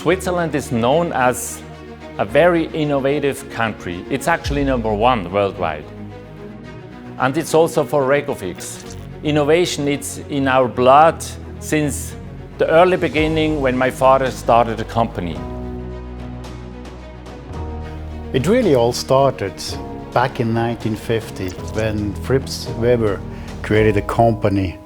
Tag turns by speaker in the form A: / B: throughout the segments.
A: Switzerland is known as a very innovative country. It's actually #1 worldwide. And it's also for REGO FIX. Innovation, it's in our blood since the early beginning when my father started a company.
B: It really all started back in 1950 when Fritz Weber created a company.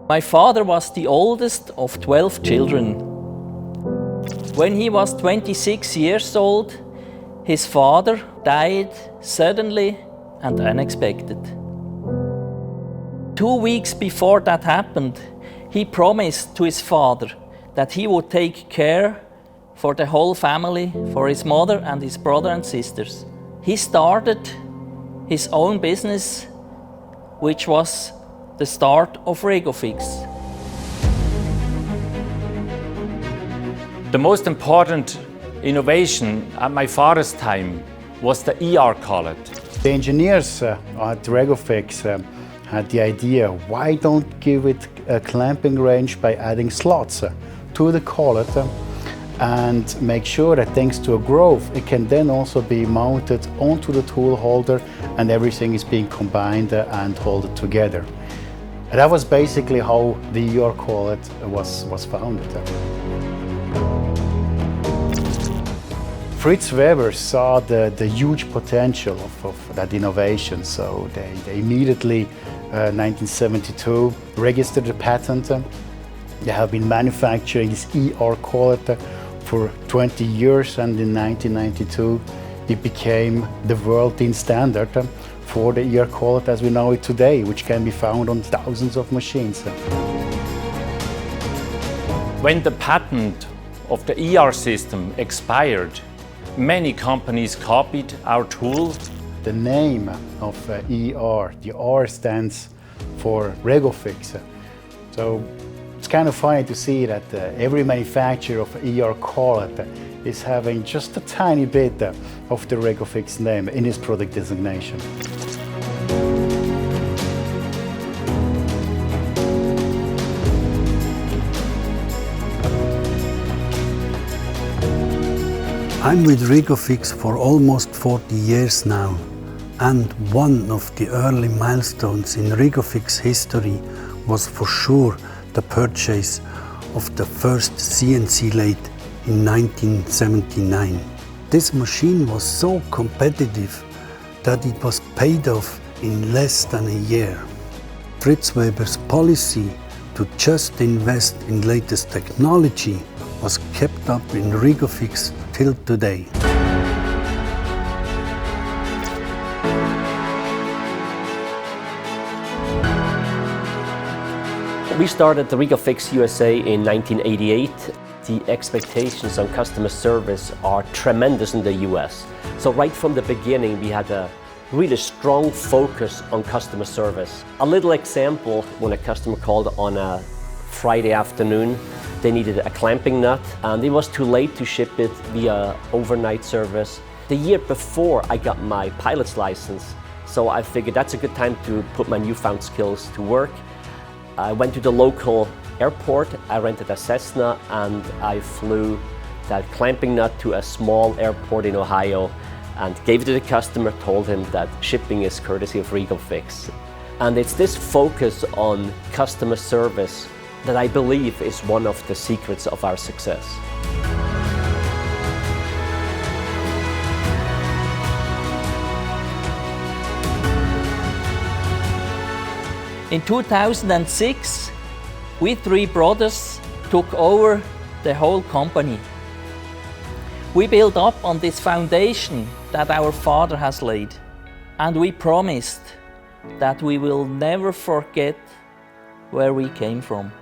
C: My father was the oldest of 12 children. When he was 26 years old, his father died suddenly and unexpected. 2 weeks before that happened, he promised to his father that he would take care for the whole family, for his mother and his brother and sisters. He started his own business, which was the start of REGO FIX.
A: The most important innovation at my father's time was the collet.
B: The engineers at REGO FIX had the idea, why don't give it a clamping range by adding slots to the collet and make sure that thanks to a groove it can then also be mounted onto the tool holder and everything is being combined and held together. And that was basically how the collet was founded. Fritz Weber saw the huge potential of that innovation, so they immediately, 1972, registered a patent. They have been manufacturing this collet for 20 years, and in 1992 it became the world standard for the collet as we know it today, which can be found on thousands of machines.
A: When the patent of the system expired, many companies copied our tool.
B: The name of the R stands for REGO FIX. So it's kind of funny to see that every manufacturer of collet is having just a tiny bit of the REGO FIX name in its product designation.
D: I'm with REGO FIX for almost 40 years now, and one of the early milestones in REGO FIX history was for sure the purchase of the first CNC lathe in 1979. This machine was so competitive that it was paid off in less than a year. Fritz Weber's policy to just invest in latest technology was kept up in REGO FIX till today.
E: We started the REGO FIX USA in 1988. The expectations on customer service are tremendous in the US. So right from the beginning we had a really strong focus on customer service. A little example, when a customer called on a Friday afternoon, they needed a clamping nut and it was too late to ship it via overnight service. The year before I got my pilot's license, so I figured that's a good time to put my newfound skills to work. I went to the local airport, I rented a Cessna and I flew that clamping nut to a small airport in Ohio and gave it to the customer, told him that shipping is courtesy of REGO FIX. And it's this focus on customer service that I believe is one of the secrets of our success.
C: In 2006, we three brothers took over the whole company. We built up on this foundation that our father has laid, and we promised that we will never forget where we came from.